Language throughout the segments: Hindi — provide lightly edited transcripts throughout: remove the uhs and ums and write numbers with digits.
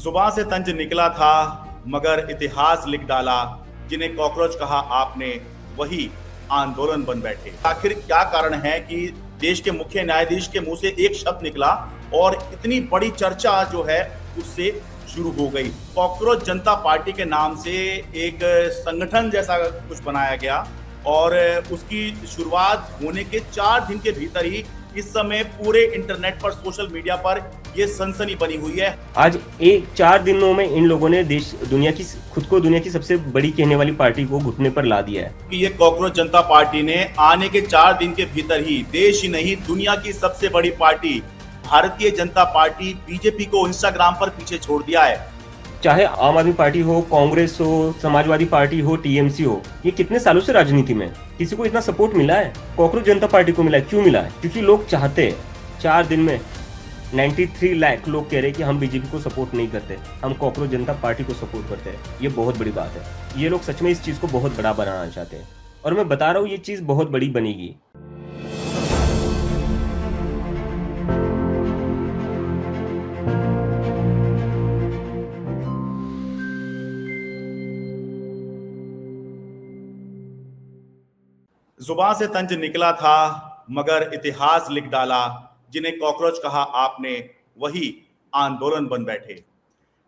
जुबां से तंज निकला था मगर इतिहास लिख डाला। जिन्हें कॉकरोच कहा आपने वही आंदोलन बन बैठे। आखिर क्या कारण है कि देश के मुख्य न्यायाधीश के मुंह से एक शब्द निकला और इतनी बड़ी चर्चा जो है उससे शुरू हो गई। कॉकरोच जनता पार्टी के नाम से एक संगठन जैसा कुछ बनाया गया और उसकी शुरुआत होने के 4 दिन के भीतर ही इस समय पूरे इंटरनेट पर, सोशल मीडिया पर ये सनसनी बनी हुई है। आज 4 दिनों में इन लोगों ने खुद को दुनिया की सबसे बड़ी कहने वाली पार्टी को घुटने पर ला दिया है कि ये कॉकरोच जनता पार्टी ने आने के 4 दिन के भीतर ही देश ही नहीं दुनिया की सबसे बड़ी party Bharatiya Janata party BJP को इंस्टाग्राम पर पीछे छोड़ दिया है। चाहे आम आदमी पार्टी हो, कांग्रेस हो, समाजवादी पार्टी हो, टीएमसी हो, ये कितने सालों से राजनीति में, किसी को इतना सपोर्ट मिला है? कॉकरोच जनता पार्टी को मिला है। क्यों मिला है? क्योंकि लोग चाहते हैं। 4 दिन में 93 लाख लोग कह रहे हैं कि हम बीजेपी को सपोर्ट नहीं करते, हम कॉकरोच जनता पार्टी को सपोर्ट करते हैं। ये बहुत बड़ी बात है। ये लोग सच में इस चीज को बहुत बड़ा बनाना चाहते हैं और मैं बता रहा हूँ ये चीज बहुत बड़ी बनेगी। जुबां से तंज निकला था मगर इतिहास लिख डाला। जिन्हें कॉकरोच कहा आपने वही आंदोलन बन बैठे।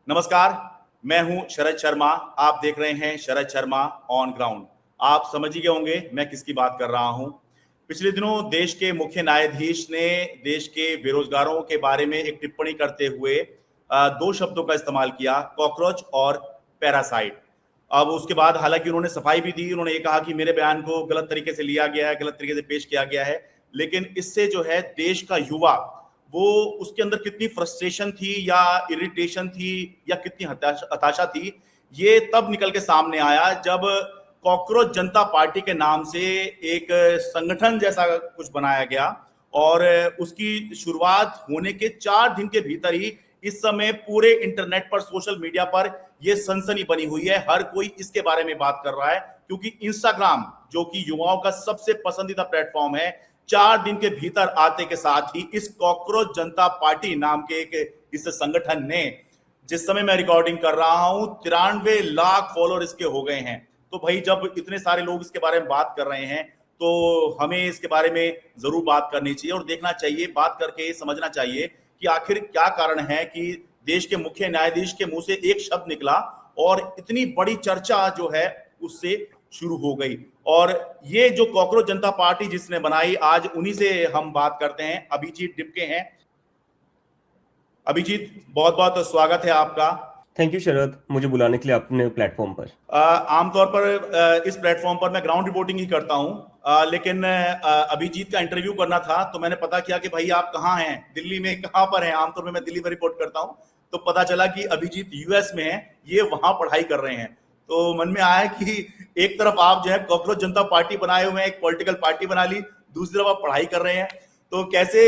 नमस्कार, मैं हूं शरद शर्मा। आप देख रहे हैं शरद शर्मा ऑन ग्राउंड। आप समझ ही गए होंगे मैं किसकी बात कर रहा हूं। पिछले दिनों देश के मुख्य न्यायाधीश ने देश के बेरोजगारों के बारे में एक टिप्पणी करते हुए 2 शब्दों का इस्तेमाल किया, कॉकरोच और पैरासाइट। अब उसके बाद हालांकि उन्होंने सफाई भी दी। उन्होंने ये कहा कि मेरे बयान को गलत तरीके से लिया गया है, गलत तरीके से पेश किया गया है, लेकिन इससे जो है देश का युवा, वो उसके अंदर कितनी फ्रस्ट्रेशन थी या इरिटेशन थी या कितनी हताशा थी, ये तब निकल के सामने आया जब कॉकरोच जनता पार्टी के नाम से एक संगठन जैसा कुछ बनाया गया और उसकी शुरुआत होने के 4 दिन के भीतर ही इस समय पूरे इंटरनेट पर, सोशल मीडिया पर यह सनसनी बनी हुई है। हर कोई इसके बारे में बात कर रहा है क्योंकि इंस्टाग्राम, जो कि युवाओं का सबसे पसंदीदा प्लेटफॉर्म है, 4 दिन के भीतर आते के साथ ही इस कॉकरोच जनता पार्टी नाम के एक इस संगठन ने, जिस समय मैं रिकॉर्डिंग कर रहा हूं, 93 लाख फॉलोअर इसके हो गए हैं। तो भाई जब इतने सारे लोग इसके बारे में बात कर रहे हैं तो हमें इसके बारे में जरूर बात करनी चाहिए और देखना चाहिए, बात करके समझना चाहिए कि आखिर क्या कारण है कि देश के मुख्य न्यायाधीश के मुंह से एक शब्द निकला और इतनी बड़ी चर्चा जो है उससे शुरू हो गई। और ये जो कॉकरोच जनता पार्टी जिसने बनाई, आज उन्हीं से हम बात करते हैं। अभिजीत डिपके हैं। अभिजीत, बहुत बहुत स्वागत है आपका। थैंक यू शरद, मुझे बुलाने के लिए अपने प्लेटफॉर्म पर। आमतौर पर इस प्लेटफॉर्म पर मैं ग्राउंड रिपोर्टिंग ही करता हूं, लेकिन अभिजीत का इंटरव्यू करना था तो मैंने पता किया कि भाई आप कहाँ हैं, दिल्ली में कहाँ पर हैं। आमतौर पर मैं दिल्ली में रिपोर्ट करता हूं, तो पता चला कि अभिजीत यूएस में है, ये वहां पढ़ाई कर रहे हैं। तो मन में आया कि एक तरफ आप जो है कॉकरोच जनता पार्टी बनाए हुए हैं, एक पॉलिटिकल पार्टी बना ली, दूसरी तरफ आप पढ़ाई कर रहे हैं, तो कैसे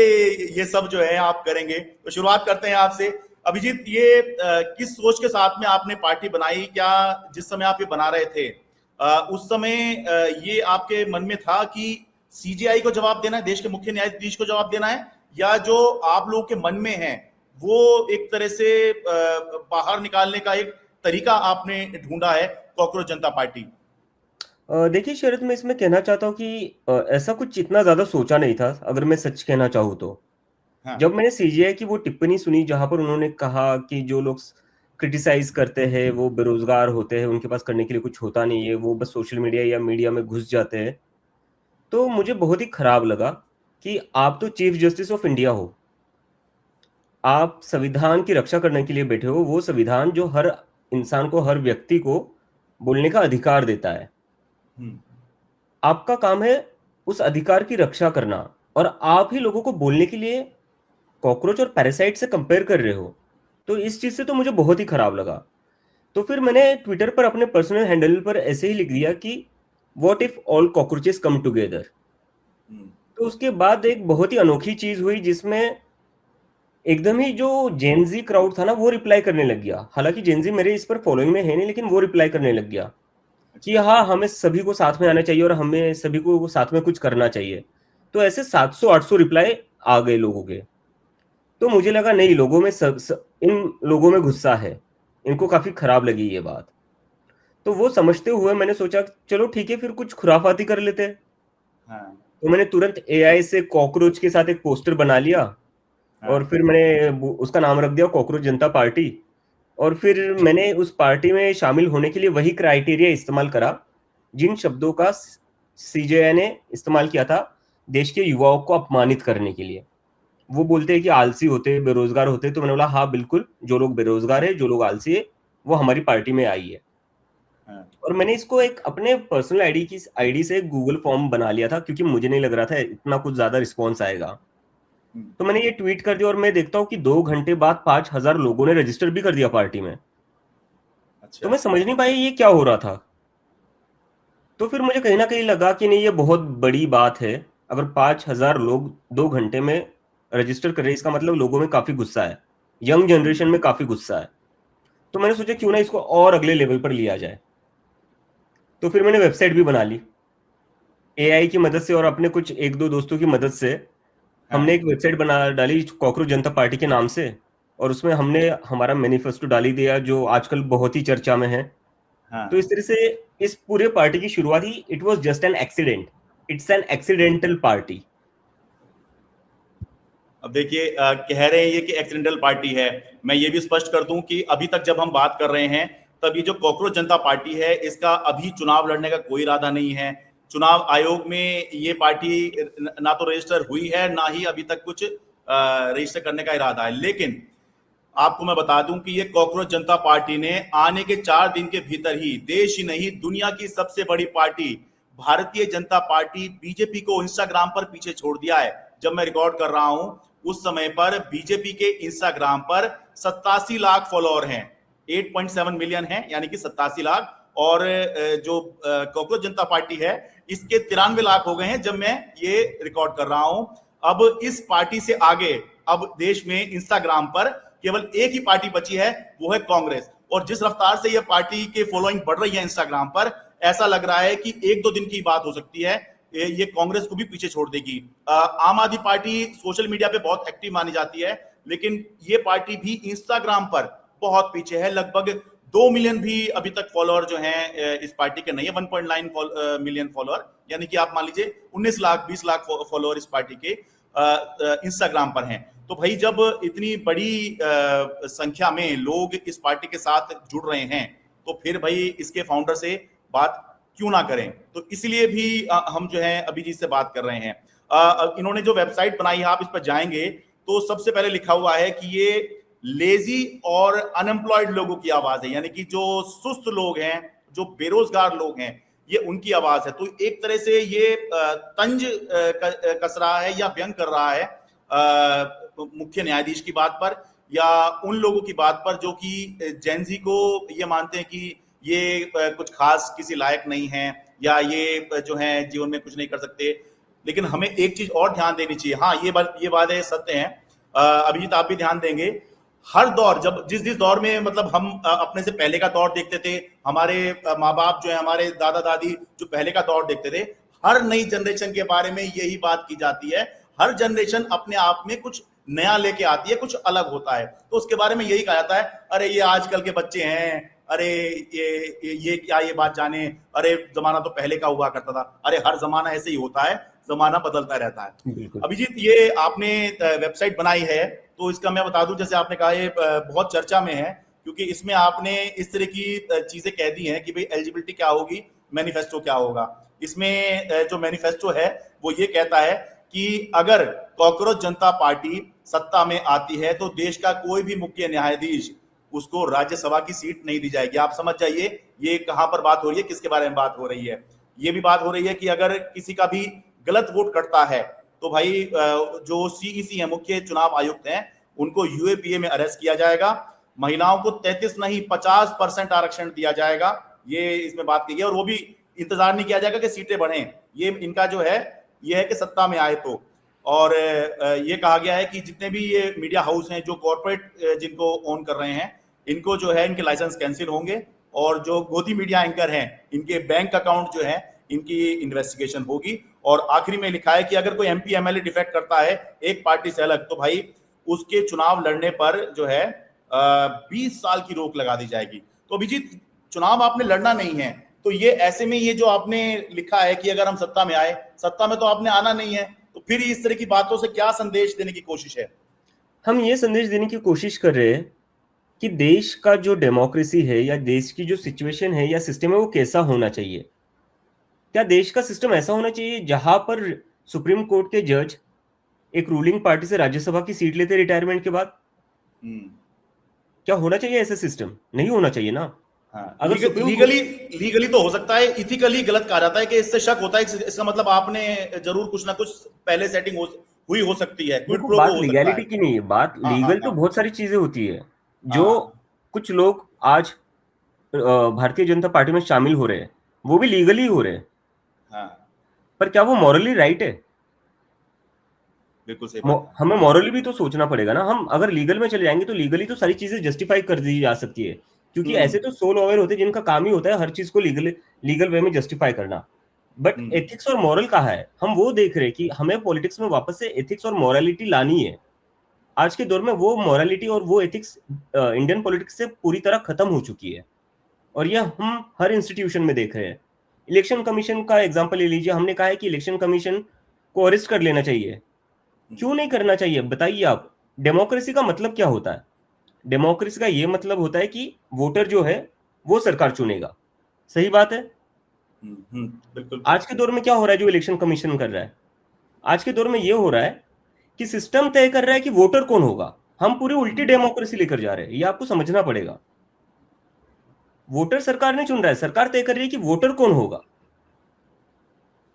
ये सब जो है आप करेंगे। तो शुरुआत करते हैं आपसे अभिजीत, ये किस सोच के साथ में आपने पार्टी बनाई? क्या जिस समय आप ये बना रहे थे उस समय ये आपके मन में था कि सीजेआई को जवाब देना है, देश के मुख्य न्यायाधीश को जवाब देना है, या जो आप लोगों के मन में है वो एक तरह से बाहर निकालने का एक तरीका आपने ढूंढा है कॉकरोच जनता पार्टी? देखिए शरद, मैं इसमें कहना चाहता हूँ कि ऐसा कुछ इतना ज्यादा सोचा नहीं था, अगर मैं सच कहना चाहूँ तो। हाँ। जब मैंने सीजीआई की वो टिप्पणी सुनी जहां पर उन्होंने कहा कि जो लोग क्रिटिसाइज करते हैं वो बेरोजगार होते हैं, उनके पास करने के लिए कुछ होता नहीं है, वो बस सोशल मीडिया या मीडिया में घुस जाते हैं, तो मुझे बहुत ही खराब लगा कि आप तो चीफ जस्टिस ऑफ इंडिया हो, आप संविधान की रक्षा करने के लिए बैठे हो, वो संविधान जो हर इंसान को, हर व्यक्ति को बोलने का अधिकार देता है। आपका काम है उस अधिकार की रक्षा करना, और आप ही लोगों को बोलने के लिए कॉकरोच और पैरासाइट से कंपेयर कर रहे हो। तो इस चीज से तो मुझे बहुत ही खराब लगा। तो फिर मैंने ट्विटर पर अपने पर्सनल हैंडल पर ऐसे ही लिख दिया कि what if all cockroaches come together. तो उसके बाद एक बहुत ही अनोखी चीज हुई जिसमें एकदम ही जो जेनजी क्राउड था ना, वो रिप्लाई करने लग गया। हालांकि जेनजी मेरे इस पर फॉलोइंग में है नहीं, लेकिन वो रिप्लाई करने लग गया कि हाँ, हमें सभी को साथ में आना चाहिए और हमें सभी को साथ में कुछ करना चाहिए। तो ऐसे 700-800 रिप्लाई आ गए लोगों के। तो मुझे लगा नहीं, लोगों में इन लोगों में गुस्सा है, इनको काफी खराब लगी ये बात। तो वो समझते हुए मैंने सोचा चलो ठीक है, फिर कुछ खुराफाती कर लेते हैं। हाँ, तो मैंने तुरंत एआई से कॉकरोच के साथ एक पोस्टर बना लिया, और हाँ, फिर मैंने उसका नाम रख दिया कॉकरोच जनता पार्टी। और फिर मैंने उस पार्टी में शामिल होने के लिए वही क्राइटेरिया इस्तेमाल करा जिन शब्दों का सीजेआई ने इस्तेमाल किया था देश के युवाओं को अपमानित करने के लिए। वो बोलते हैं कि आलसी होते, बेरोजगार होते, तो मैंने बोला हाँ बिल्कुल, जो लोग बेरोजगार हाँ, है, जो लोग आलसी है, वो हमारी पार्टी में आई है। हाँ, और मैंने इसको एक अपने पर्सनल आईडी से गूगल फॉर्म बना लिया था, क्योंकि मुझे नहीं लग रहा था इतना कुछ ज्यादा रिस्पॉन्स आएगा। हम्म, तो मैंने ये ट्वीट कर दिया, और मैं देखता हूँ कि 2 घंटे बाद 5,000 लोगों ने रजिस्टर भी कर दिया पार्टी में। तो अच्छा, मैं समझ नहीं पाई ये क्या हो रहा था। तो फिर मुझे कहीं ना कहीं लगा कि नहीं, ये बहुत बड़ी बात है। अगर 5,000 लोग 2 घंटे में रजिस्टर कर रहे हैं, इसका मतलब लोगों में काफी गुस्सा है, यंग हम्म, जनरेशन में काफी गुस्सा है। तो मैंने सोचा क्यों ना इसको और अगले लेवल पर लिया जाए। तो फिर मैंने वेबसाइट भी बना ली एआई की मदद से, और अपने कुछ एक दो दोस्तों की मदद से। हमने हाँ, एक वेबसाइट बना डाली कॉकरोच जनता पार्टी के नाम से, और उसमें हमने हमारा मैनिफेस्टो डाली दिया जो आजकल बहुत ही चर्चा में है। तो इस हाँ। तरह से इस पूरे पार्टी की शुरुआत ही, it was just an accident, it's an accidental party. अब देखिए, कह रहे हैं ये कि एक्सीडेंटल पार्टी है। मैं ये भी स्पष्ट कर दूं कि अभी तक जब हम बात कर रहे हैं, तब ये जो कॉकरोच जनता पार्टी है, इसका अभी चुनाव लड़ने का कोई इरादा नहीं है। चुनाव आयोग में ये पार्टी ना तो रजिस्टर हुई है, ना ही अभी तक कुछ रजिस्टर करने का इरादा है। लेकिन आपको मैं बता दूं कि ये कॉकरोच जनता पार्टी ने आने के 4 दिन के भीतर ही देश ही नहीं, दुनिया की सबसे बड़ी party Bharatiya Janata party BJP को इंस्टाग्राम पर पीछे छोड़ दिया है। जब मैं रिकॉर्ड कर रहा हूं, उस समय पर बीजेपी के इंस्टाग्राम पर 87 लाख फॉलोअर हैं, 8.7 मिलियन हैं, यानी कि 87 लाख। और जो कॉकरोच जनता पार्टी है, इसके 93 लाख हो गए हैं जब मैं ये रिकॉर्ड कर रहा हूं। अब इस पार्टी से आगे अब देश में इंस्टाग्राम पर केवल एक ही पार्टी बची है, वो है कांग्रेस। और जिस रफ्तार से यह पार्टी के फॉलोइंग बढ़ रही है इंस्टाग्राम पर, ऐसा लग रहा है कि 1-2 दिन की बात हो सकती है, ये कांग्रेस को भी पीछे छोड़ देगी। आम आदमी पार्टी सोशल मीडिया पे बहुत एक्टिव मानी जाती है, लेकिन ये पार्टी भी इंस्टाग्राम पर बहुत पीछे है। लगभग 2 मिलियन भी अभी तक फॉलोअर जो हैं इस पार्टी के नहीं है, 1.9 मिलियन फॉलोअर, यानी कि आप मान लीजिए 19 लाख 20 लाख फॉलोअर इस पार्टी के इंस्टाग्राम पर हैं। तो भाई जब इतनी बड़ी संख्या में लोग इस पार्टी के साथ जुड़ रहे हैं, तो फिर भाई इसके फाउंडर से बात क्यों ना करें। तो इसलिए भी हम जो है अभी जिससे बात कर रहे हैं। इन्होंने जो वेबसाइट बनाई है, आप इस पर जाएंगे तो सबसे पहले लिखा हुआ है कि ये लेजी और अनएम्प्लॉयड लोगों की आवाज है, यानी कि जो सुस्त लोग हैं, जो बेरोजगार लोग हैं, ये उनकी आवाज है। तो एक तरह से ये तंज कस रहा है या व्यंग कर रहा है मुख्य न्यायाधीश की बात पर, या उन लोगों की बात पर जो कि जेनजी को ये मानते हैं कि ये कुछ खास किसी लायक नहीं है, या ये जो है जीवन में कुछ नहीं कर सकते। लेकिन हमें एक चीज और ध्यान देनी चाहिए। हाँ, ये बातें सत्य हैं। अभिजीत, आप भी ध्यान देंगे, हर दौर, जब जिस दौर में मतलब हम अपने से पहले का दौर देखते थे, हमारे माँ बाप जो है, हमारे दादा दादी जो पहले का दौर देखते थे, हर नई जनरेशन के बारे में यही बात की जाती है। हर जनरेशन अपने आप में कुछ नया लेके आती है, कुछ अलग होता है। तो उसके बारे में यही कहा जाता है, अरे ये आजकल के बच्चे हैं, अरे ये क्या ये बात जाने, अरे जमाना तो पहले का हुआ करता था। अरे हर जमाना ऐसे ही होता है, जमाना बदलता रहता है। बिल्कुल। अभिजीत, ये आपने वेबसाइट बनाई है, तो इसका मैं बता दूं, जैसे आपने कहा ये बहुत चर्चा में है, क्योंकि इसमें आपने इस तरह की चीजें कह दी हैं कि भाई एलिजिबिलिटी क्या होगी, मैनिफेस्टो क्या होगा। इसमें जो मैनिफेस्टो है वो ये कहता है कि अगर कॉकरोच जनता पार्टी सत्ता में आती है, तो देश का कोई भी मुख्य न्यायाधीश, उसको राज्यसभा की सीट नहीं दी जाएगी। आप समझ जाइए ये कहां पर बात हो रही है, किसके बारे में बात हो रही है। ये भी बात हो रही है कि अगर किसी का भी गलत वोट कटता है, तो भाई जो सीईसी है, मुख्य चुनाव आयुक्त हैं, उनको यूएपीए में अरेस्ट किया जाएगा। महिलाओं को 33 नहीं 50% आरक्षण दिया जाएगा, ये इसमें बात की है। और वो भी इंतजार नहीं किया जाएगा कि सीटें बढ़े, ये इनका जो है ये है कि सत्ता में आए तो। और ये कहा गया है कि जितने भी ये मीडिया हाउस हैं जो कॉर्पोरेट जिनको ओन कर रहे हैं, इनको जो है इनके लाइसेंस कैंसिल होंगे, और जो गोदी मीडिया एंकर हैं, इनके बैंक अकाउंट जो है, इनकी इन्वेस्टिगेशन होगी। और आखिरी में लिखा है कि अगर कोई एमपी एमएलए डिफेक्ट करता है एक पार्टी से अलग, तो भाई उसके चुनाव लड़ने पर जो है 20 साल की रोक लगा दी जाएगी। तो अभिजीत, चुनाव आपने लड़ना नहीं है, तो ये ऐसे में ये जो आपने लिखा है कि अगर हम सत्ता में आए, सत्ता में तो आपने आना नहीं है, तो फिर इस तरह की बातों से क्या संदेश देने की कोशिश है? हम ये संदेश देने की कोशिश कर रहे हैं कि देश का जो डेमोक्रेसी है या देश की जो सिचुएशन है या सिस्टम है वो कैसा होना चाहिए। क्या देश का सिस्टम ऐसा होना चाहिए जहां पर सुप्रीम कोर्ट के जज एक रूलिंग पार्टी से राज्यसभा की सीट लेते रिटायरमेंट के बाद? हम्म। क्या होना चाहिए ऐसा सिस्टम? नहीं होना चाहिए ना। हाँ, अगर सुप्रीम कोर्ट लीगली तो हो सकता है, इथिकली गलत कहा जाता है कि इससे शक होता है, इसका मतलब आपने जरूर कुछ ना कुछ पहले सेटिंग हुई हो सकती है, क्विड देखो, प्रो बात को हो सकता लीगैलिटी है। की नहीं है, बात हाँ हाँ लीगल तो हाँ बहुत सारी चीजें होती है जो हाँ कुछ लोग आज भारतीय जनता पार्टी में शामिल हो रहे हैं, वो भी लीगली हो रहे हैं, हाँ, पर क्या वो मॉरली राइट है? बिल्कुल सही बात है। हमें मॉरली भी तो सोचना पड़ेगा ना। हम अगर लीगल में चले जाएंगे तो लीगली तो सारी चीजें जस्टिफाई कर दी जा सकती है, क्योंकि हम्म ऐसे तो 100 लॉयर होते हैं जिनका काम ही होता है हर चीज को लीगल वे में जस्टिफाई करना। बट हम्म एथिक्स और मॉरल कहाँ है? हम वो देख रहे हैं कि हमें पॉलिटिक्स में वापस से एथिक्स और मॉरलिटी लानी है। आज के दौर में वो मॉरलिटी और वो एथिक्स इंडियन पॉलिटिक्स से पूरी तरह खत्म हो चुकी है, और यह हम हर इंस्टीट्यूशन में देख रहे हैं। इलेक्शन कमीशन का एग्जांपल ले लीजिए। हमने कहा है कि इलेक्शन कमीशन को अरेस्ट कर लेना चाहिए। क्यों नहीं करना चाहिए, बताइए आप। डेमोक्रेसी का मतलब क्या होता है? डेमोक्रेसी का ये मतलब होता है कि वोटर जो है वो सरकार चुनेगा। सही बात है। बिल्कुल। आज के दौर में क्या हो रहा है जो इलेक्शन कमीशन कर रहा है? आज के दौर में ये हो रहा है कि सिस्टम तय कर रहा है कि वोटर कौन होगा। हम पूरी उल्टी डेमोक्रेसी लेकर जा रहे हैं, ये आपको समझना पड़ेगा। वोटर सरकार नहीं चुन रहा है, सरकार तय कर रही है कि वोटर कौन होगा।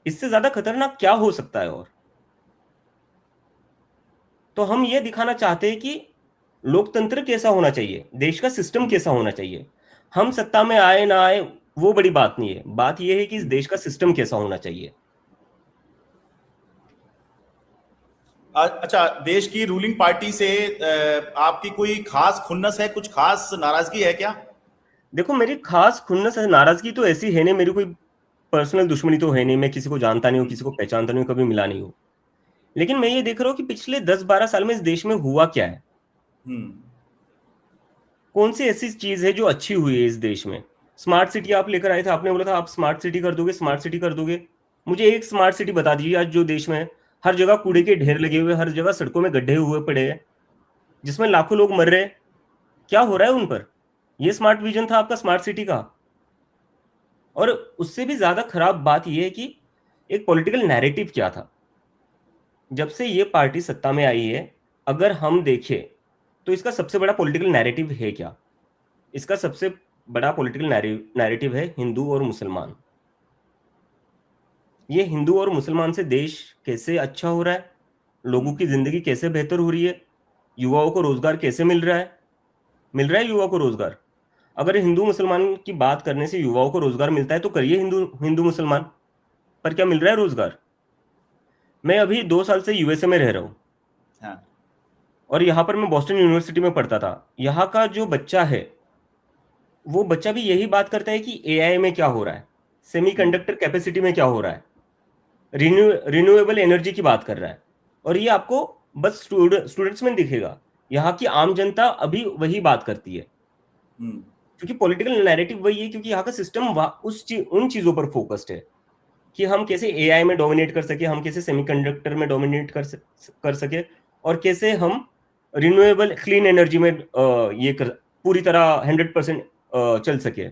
इससे ज्यादा खतरनाक क्या हो सकता है? और तो हम ये दिखाना चाहते हैं कि लोकतंत्र कैसा होना चाहिए, देश का सिस्टम कैसा होना चाहिए। हम सत्ता में आए ना आए वो बड़ी बात नहीं है, बात यह है कि इस देश का सिस्टम कैसा होना चाहिए। अच्छा, देश की रूलिंग पार्टी से आपकी कोई खास खुन्नस है, कुछ खास नाराजगी है क्या? देखो, मेरी खास खुन्नस है, नाराजगी तो ऐसी है नहीं, मेरी कोई पर्सनल दुश्मनी तो है नहीं, मैं किसी को जानता नहीं हूँ, किसी को पहचानता नहीं हूँ, कभी मिला नहीं हूँ। लेकिन मैं ये देख रहा हूँ कि पिछले 10-12 साल में इस देश में हुआ क्या है। हम्म कौन सी ऐसी चीज है जो अच्छी हुई है इस देश में? स्मार्ट सिटी आप लेकर आए थे, आपने बोला था आप स्मार्ट सिटी कर दोगे, स्मार्ट सिटी कर दोगे। मुझे एक स्मार्ट सिटी बता दीजिए आज जो देश में हर जगह कूड़े के ढेर लगे हुए, हर जगह सड़कों में गड्ढे हुए पड़े हैं, जिसमें लाखों लोग मर रहे हैं। क्या हो रहा है उन पर? ये स्मार्ट विजन था आपका स्मार्ट सिटी का? और उससे भी ज्यादा खराब बात यह है कि एक पॉलिटिकल नैरेटिव क्या था जब से ये पार्टी सत्ता में आई है। अगर हम देखें तो इसका सबसे बड़ा पॉलिटिकल नैरेटिव है क्या? इसका सबसे बड़ा पॉलिटिकल नैरेटिव है हिंदू और मुसलमान। ये हिंदू और मुसलमान से देश कैसे अच्छा हो रहा है, लोगों की जिंदगी कैसे बेहतर हो रही है, युवाओं को रोजगार कैसे मिल रहा है युवाओं को रोजगार। अगर हिंदू मुसलमान की बात करने से युवाओं को रोजगार मिलता है तो करिए हिंदू हिंदू मुसलमान। पर क्या मिल रहा है रोजगार? मैं अभी 2 साल से यूएसए में रह रहा हूँ, हाँ। और यहाँ पर मैं बॉस्टन यूनिवर्सिटी में पढ़ता था। यहाँ का जो बच्चा है वो बच्चा भी यही बात करता है कि एआई में क्या हो रहा है, सेमीकंडक्टर कैपेसिटी में क्या हो रहा है, रिन्यूएबल एनर्जी की बात कर रहा है। और ये आपको बस स्टूडेंट्स में दिखेगा, यहाँ की आम जनता अभी वही बात करती है, हम्म क्योंकि पॉलिटिकल नैरेटिव वही है, क्योंकि यहाँ का सिस्टम उन चीजों पर फोकस्ड है कि हम कैसे एआई में डोमिनेट कर सके, हम कैसे सेमीकंडक्टर में डोमिनेट कर सके, और कैसे हम रिन्यूएबल क्लीन एनर्जी में पूरी तरह 100% चल सके।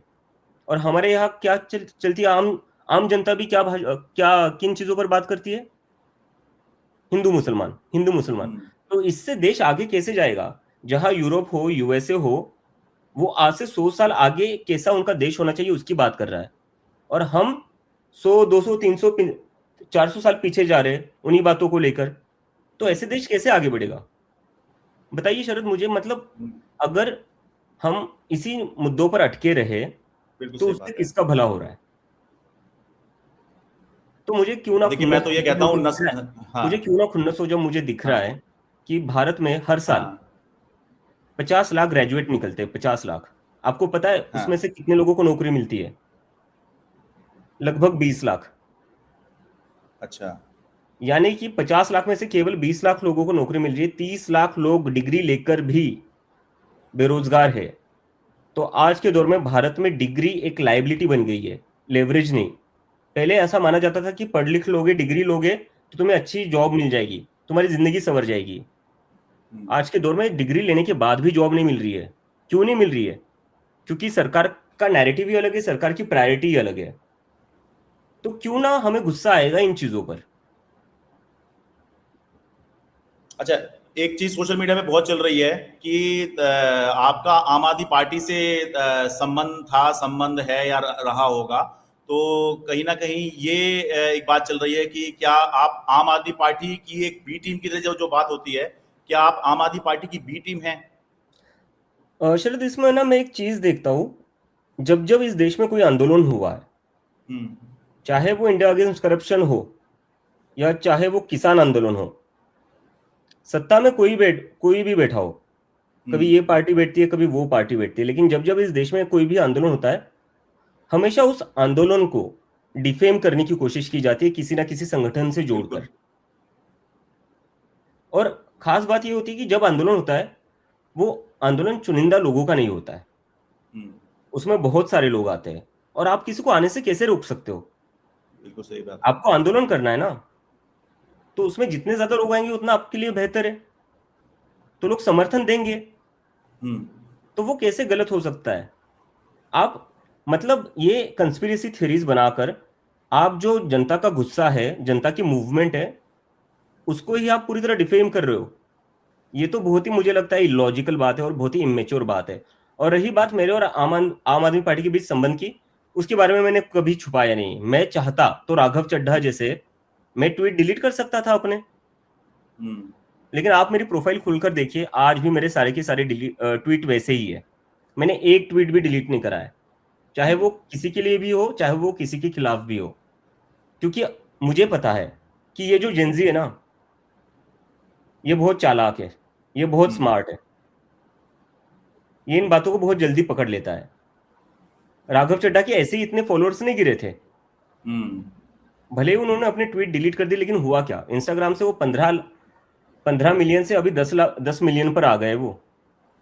और हमारे यहाँ क्या चलती है? आम आम जनता भी क्या किन चीजों पर बात करती है? हिंदू मुसलमान, हिंदू मुसलमान। हम्म तो इससे देश आगे कैसे जाएगा? जहां यूरोप हो, यूएसए हो, वो आज से 100 साल आगे कैसा उनका देश होना चाहिए उसकी बात कर रहा है, और हम 100, 200, 300, 400 साल पीछे जा रहे हैं उन्हीं बातों को लेकर। तो ऐसे देश कैसे आगे बढ़ेगा? बताइए शरद मुझे, मतलब हम्म, अगर हम इसी मुद्दों पर अटके रहे बिल्कुल तो सही उससे बात है। किसका भला हो रहा है? तो मुझे क्यों ना देखिए, मैं खुन्नस तो हो ये जब कहता हूँ मुझे दिख रहा है, हाँ मुझे क्यों ना खुन्नस हो जब मुझे दिख रहा हाँ है कि भारत में हर साल हाँ 50 लाख ग्रेजुएट निकलते हैं, 50 लाख। आपको पता है उसमें हाँ। से कितने लोगों को नौकरी मिलती है? लगभग 20 लाख। अच्छा। यानी कि 50 लाख में से केवल 20 लाख लोगों को नौकरी मिल रही है। 30 लाख लोग डिग्री लेकर भी बेरोजगार है, तो आज के दौर में भारत में डिग्री एक लाइबिलिटी बन गई है, लेवरेज नहीं। पहले ऐसा माना जाता था कि पढ़ लिख लोगे, डिग्री लोगे तो तुम्हें अच्छी जॉब मिल जाएगी, तुम्हारी जिंदगी संवर जाएगी। आज के दौर में डिग्री लेने के बाद भी जॉब नहीं मिल रही है। क्यों नहीं मिल रही है? क्योंकि सरकार का नैरेटिव ही अलग है, सरकार की प्रायोरिटी ही अलग है। तो क्यों ना हमें गुस्सा आएगा इन चीजों पर। अच्छा, एक चीज सोशल मीडिया में बहुत चल रही है कि आपका आम आदमी पार्टी से संबंध है या रहा होगा, तो कहीं ना कहीं ये एक बात चल रही है कि क्या आप आम आदमी पार्टी की एक बी टीम की तरह जो बात होती है, क्या आप आम आदमी पार्टी की बी टीम हैं? शरद, इसमें ना मैं एक चीज देखता हूँ, जब जब इस देश में कोई आंदोलन हुआ है, हम्म। चाहे वो इंडिया अगेंस्ट करप्शन हो या चाहे वो किसान आंदोलन हो, सत्ता में कोई भी बैठा हो, कभी ये पार्टी बैठती है, कभी वो पार्टी बैठती है, लेकिन जब जब इस देश में कोई भी आंदोलन होता है, हमेशा उस आंदोलन को डिफेम करने की कोशिश की जाती है किसी ना किसी संगठन से जोड़कर। और खास बात ये होती है कि जब आंदोलन होता है, वो आंदोलन चुनिंदा लोगों का नहीं होता है, उसमें बहुत सारे लोग आते हैं, और आप किसी को आने से कैसे रोक सकते हो? बिल्कुल सही बात। आपको आंदोलन करना है ना, तो उसमें जितने ज्यादा लोग आएंगे उतना आपके लिए बेहतर है, तो लोग समर्थन देंगे। तो वो कैसे गलत हो सकता है? आप मतलब ये कंस्पिरेसी थ्योरीज बनाकर आप जो जनता का गुस्सा है, जनता की मूवमेंट है, उसको ही आप पूरी तरह डिफेम कर रहे हो। ये तो बहुत ही, मुझे लगता है, इलॉजिकल बात है और बहुत ही इमेच्योर बात है। और रही बात मेरे और आम आदमी पार्टी के बीच संबंध की, उसके बारे में मैंने कभी छुपाया नहीं। मैं चाहता तो राघव चड्ढा जैसे मैं ट्वीट डिलीट कर सकता था अपने, लेकिन आप मेरी प्रोफाइल खुलकर देखिए, आज भी मेरे सारे के सारे ट्वीट वैसे ही है। मैंने एक ट्वीट भी डिलीट नहीं करा है, चाहे वो किसी के लिए भी हो, चाहे वो किसी के खिलाफ भी हो। क्योंकि मुझे पता है कि ये जो जेंजी है ना, ये बहुत चालाक है, ये बहुत स्मार्ट है, ये इन बातों को बहुत जल्दी पकड़ लेता है। राघव चड्ढा के ऐसे ही इतने फॉलोअर्स नहीं गिरे थे, भले ही उन्होंने अपने ट्वीट डिलीट कर दिए, लेकिन हुआ क्या? इंस्टाग्राम से वो 15 मिलियन से अभी 10 मिलियन पर आ गए वो।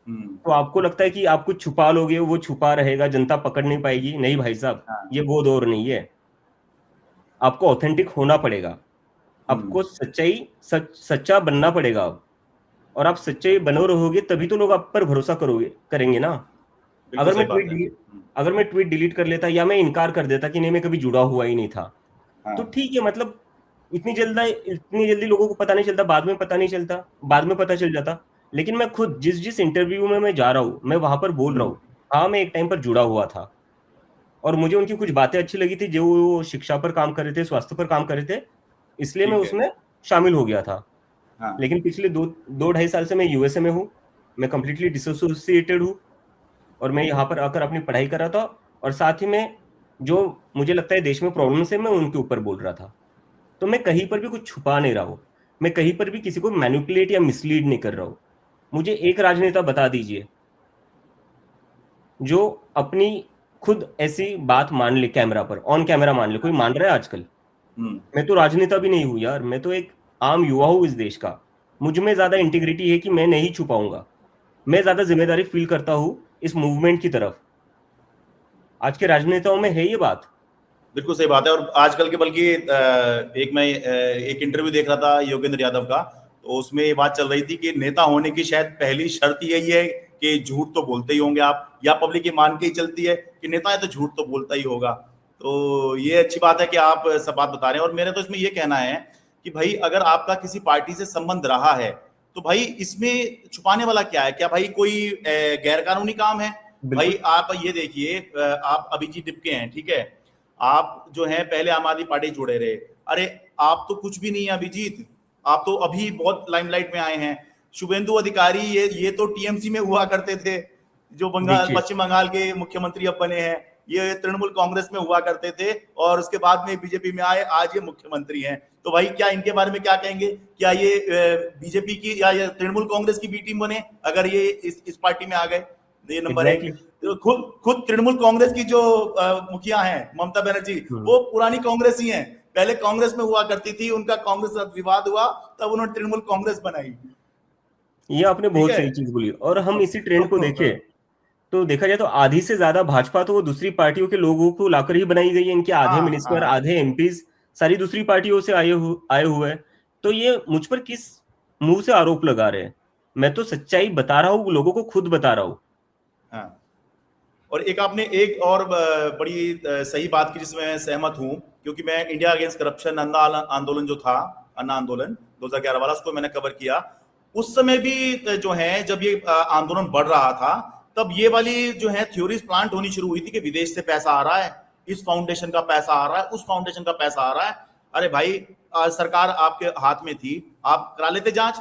तो आपको लगता है कि आप कुछ छुपा लोगे, वो छुपा रहेगा, जनता पकड़ नहीं पाएगी? नहीं भाई साहब, ये वो दौर नहीं है। आपको ऑथेंटिक होना पड़ेगा, आपको सच्चा बनना पड़ेगा अब। और आप सच्चे बनो रहोगे तभी तो लोग आप पर भरोसा करेंगे ना। अगर मैं ट्वीट डिलीट कर लेता या मैं इनकार कर देता कि नहीं, मैं कभी जुड़ा हुआ ही नहीं था, तो ठीक है, मतलब इतनी जल्दी लोगों को पता नहीं चलता, बाद में पता नहीं चलता, बाद में पता चल जाता। लेकिन मैं खुद जिस इंटरव्यू में मैं जा रहा हूँ, मैं वहां पर बोल रहा हूँ, हाँ मैं एक टाइम पर जुड़ा हुआ था, और मुझे उनकी कुछ बातें अच्छी लगी थी, जो वो शिक्षा पर काम कर रहे थे, स्वास्थ्य पर काम कर रहे थे, इसलिए मैं उसमें शामिल हो गया था। लेकिन पिछले 2-2.5 साल से मैं यूएसए में हूँ, मैं कंप्लीटली डिसोसिएटेड हूँ, और मैं यहाँ पर आकर अपनी पढ़ाई कर रहा था, और साथ ही में जो मुझे लगता है देश में प्रॉब्लम्स है, मैं उनके ऊपर बोल रहा था। तो मैं कहीं पर भी कुछ छुपा नहीं रहा हूँ, मैं कहीं पर भी किसी को मैनिपुलेट या मिसलीड नहीं कर रहा हूँ। मुझे एक राजनेता बता दीजिए जो अपनी खुद ऐसी बात मान ले, कैमरा पर, ऑन कैमरा मान ले। कोई मान रहा है आजकल? मैं तो राजनेता भी नहीं हूं यार, मैं तो एक आम युवा हूं इस देश का। मुझ में ज्यादा इंटीग्रिटी है कि मैं नहीं छुपाऊंगा, मैं ज्यादा जिम्मेदारी फील करता हूं इस मूवमेंट की तरफ। आज के राजनेताओं में है ये बात। बिल्कुल सही बात है। और आजकल के बल्कि एक इंटरव्यू देख रहा था योगेंद्र यादव का, तो उसमें ये बात चल रही थी कि नेता होने की शायद पहली शर्त यही है कि झूठ तो बोलते ही होंगे आप, या पब्लिक ये मान के ही चलती है कि नेता है तो झूठ तो बोलता ही होगा। तो ये अच्छी बात है कि आप सब बात बता रहे हैं। और मेरा तो इसमें ये कहना है कि भाई अगर आपका किसी पार्टी से संबंध रहा है तो भाई इसमें छुपाने वाला क्या है? क्या भाई कोई गैर कानूनी काम है? भाई आप ये देखिए, आप अभिजीत डिपके हैं, ठीक है, आप जो हैं पहले आम आदमी पार्टी जुड़े रहे। अरे आप तो कुछ भी नहीं है अभिजीत, आप तो अभी बहुत लाइमलाइट में आए हैं। शुभेंदु अधिकारी ये तो टीएमसी में हुआ करते थे, जो पश्चिम बंगाल के मुख्यमंत्री अब बने हैं। ये तृणमूल कांग्रेस में हुआ करते थे और उसके बाद में बीजेपी में आए, आज ये मुख्यमंत्री हैं। तो भाई क्या इनके बारे में क्या कहेंगे? क्या ये बीजेपी की या ये तृणमूल कांग्रेस की बी टीम बने अगर ये इस पार्टी में आ गए? ये नंबर एक। तो खुद तृणमूल कांग्रेस की जो मुखिया हैं ममता बनर्जी, वो पुरानी कांग्रेस ही हैं, पहले कांग्रेस में हुआ करती थी, उनका कांग्रेस विवाद हुआ तब उन्होंने तृणमूल कांग्रेस बनाई। ये आपने ठीक बहुत है। सही चीज बोली। और हम इसी ट्रेंड को तो देखें तो देखा जाए तो आधी से ज्यादा भाजपा तो वो दूसरी पार्टियों के लोगों को लाकर ही बनाई गई है। इनके आधे हाँ मिनिस्टर, हाँ। आधे एमपीज सारी दूसरी पार्टियों से आए हुए हैं। तो ये मुझ पर किस मुंह से आरोप लगा रहे हैं? मैं तो सच्चाई बता रहा हूँ, लोगों को खुद बता रहा हूँ। हाँ। और एक आपने एक और बड़ी सही बात की जिसमें मैं सहमत हूं, क्योंकि मैं इंडिया अगेंस्ट करप्शन अन्ना आंदोलन जो था, अन्ना आंदोलन 2011 वाला, उसको मैंने कवर किया। उस समय भी जो है जब ये आंदोलन बढ़ रहा था, तब ये वाली जो है थ्योरीज प्लांट होनी शुरू हुई थी कि विदेश से पैसा आ रहा है, इस फाउंडेशन का पैसा आ रहा है, उस फाउंडेशन का पैसा आ रहा है। अरे भाई, सरकार आपके हाथ में थी, आप करा लेते जांच।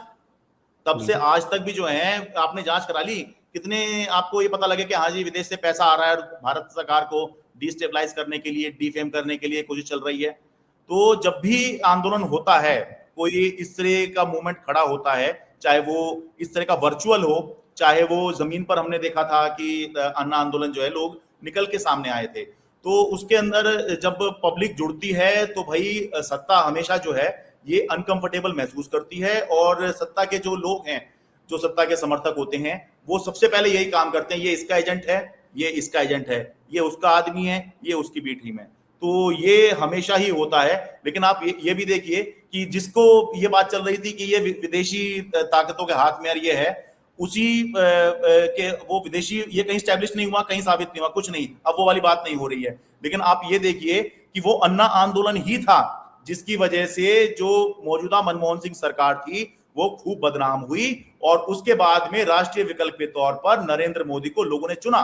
तब से बिल्कुल। आज तक भी जो है आपने जांच करा ली, कितने आपको ये पता लगे कि हाँ जी विदेश से पैसा आ रहा है और भारत सरकार को डिस्टेबलाइज करने के लिए, डिफेम करने के लिए कोशिश चल रही है। तो जब भी आंदोलन होता है, कोई इस तरह का मूवमेंट खड़ा होता है, चाहे वो इस तरह का वर्चुअल हो, चाहे वो जमीन पर हमने देखा था कि अन्ना आंदोलन जो है लोग निकल के सामने आए थे, तो उसके अंदर जब पब्लिक जुड़ती है तो भाई सत्ता हमेशा जो है ये अनकंफर्टेबल महसूस करती है। और सत्ता के जो लोग हैं, जो सत्ता के समर्थक होते हैं, वो सबसे पहले यही काम करते हैं, ये इसका एजेंट है, ये इसका एजेंट है, ये उसका आदमी है, ये उसकी बी टीम है। तो ये हमेशा ही होता है। लेकिन आप ये भी देखिए कि जिसको ये बात चल रही थी कि ये विदेशी ताकतों के हाथ में ये है, उसी के वो विदेशी ये कहीं स्टैब्लिश नहीं हुआ, कहीं साबित नहीं हुआ, कुछ नहीं, अब वो वाली बात नहीं हो रही है। लेकिन आप ये देखिए कि वो अन्ना आंदोलन ही था जिसकी वजह से जो मौजूदा मनमोहन सिंह सरकार थी वो खूब बदनाम हुई, और उसके बाद में राष्ट्रीय विकल्प के तौर पर नरेंद्र मोदी को लोगों ने चुना।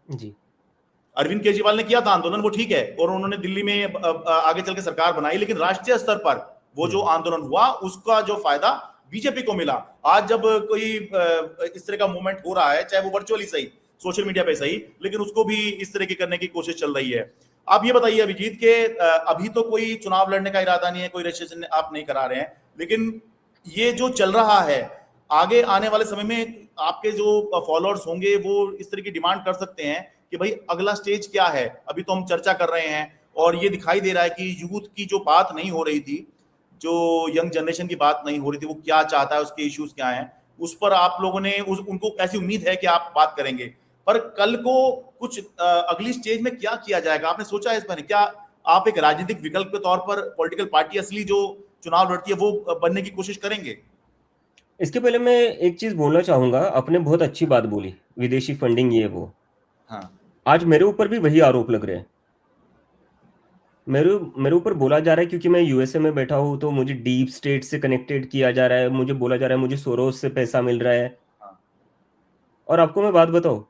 जी। अरविंद केजरीवाल ने किया था आंदोलन, वो ठीक है, और उन्होंने दिल्ली में आगे चल के सरकार बनाई, लेकिन राष्ट्रीय स्तर पर वो जो हम्म। आंदोलन हुआ उसका जो फायदा बीजेपी को मिला। आज जब कोई इस तरह का मूवमेंट हो रहा है, चाहे वो वर्चुअली सही, सोशल मीडिया पे सही, लेकिन उसको भी इस तरह की करने की कोशिश चल रही है। आप ये बताइए अभिजीत के अभी तो कोई चुनाव लड़ने का इरादा नहीं है, कोई रजिस्ट्रेशन आप नहीं करा रहे हैं, लेकिन ये जो चल रहा है, आगे आने वाले समय में आपके जो फॉलोअर्स होंगे वो इस तरह की डिमांड कर सकते हैं कि भाई अगला स्टेज क्या है। अभी तो हम चर्चा कर रहे हैं और ये दिखाई दे रहा है कि यूथ की जो बात नहीं हो रही थी, जो यंग जनरेशन की बात नहीं हो रही थी, वो क्या चाहता है, उसके इश्यूज क्या हैं, उस पर आप लोगों ने उनको ऐसी उम्मीद है कि आप बात करेंगे। पर कल को कुछ अगली स्टेज में क्या किया जाएगा, आपने सोचा है इस पर? क्या आप एक राजनीतिक विकल्प के तौर पर पॉलिटिकल पार्टी असली जो चुनाव लड़ती है वो बनने की कोशिश करेंगे? इसके पहले मैं एक चीज बोलना चाहूंगा। आपने बहुत अच्छी बात बोली, विदेशी फंडिंग ये वो। हाँ। आज मेरे ऊपर भी वही आरोप लग रहे हैं। मेरे मेरे ऊपर बोला जा रहा है, क्योंकि मैं यूएसए में बैठा हूँ, तो मुझे डीप स्टेट से कनेक्टेड किया जा रहा है। मुझे बोला जा रहा है मुझे सोरोस से पैसा मिल रहा है। हाँ। और आपको मैं बात बताऊं,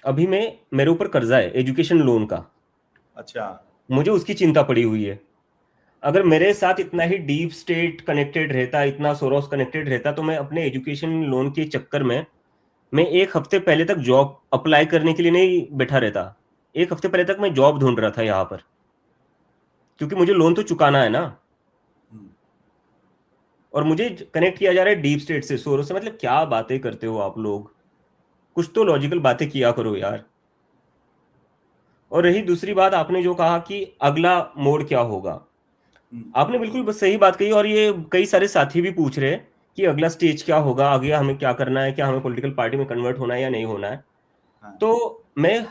अभी मैं मेरे ऊपर कर्जा है एजुकेशन लोन का। अच्छा। मुझे उसकी चिंता पड़ी हुई है। अगर मेरे साथ इतना ही डीप स्टेट कनेक्टेड रहता, इतना सोरोस कनेक्टेड रहता, तो मैं अपने एजुकेशन लोन के चक्कर में मैं एक हफ्ते पहले तक जॉब अप्लाई करने के लिए नहीं बैठा रहता। एक हफ्ते पहले तक मैं जॉब ढूंढ रहा था यहाँ पर, क्योंकि मुझे लोन तो चुकाना है ना। हम्म। और मुझे कनेक्ट किया जा रहा है डीप स्टेट से, सोरो से। मतलब क्या बातें करते हो आप लोग? कुछ तो लॉजिकल बातें किया करो यार। और रही दूसरी बात, आपने जो कहा कि अगला मोड क्या होगा, हम्म। आपने बिल्कुल बस सही बात कही। और ये कई सारे साथी भी पूछ रहे हैं कि अगला स्टेज क्या होगा, आगे हमें क्या करना है, क्या हमें पॉलिटिकल पार्टी में कन्वर्ट होना है या नहीं होना है। हाँ। तो मैं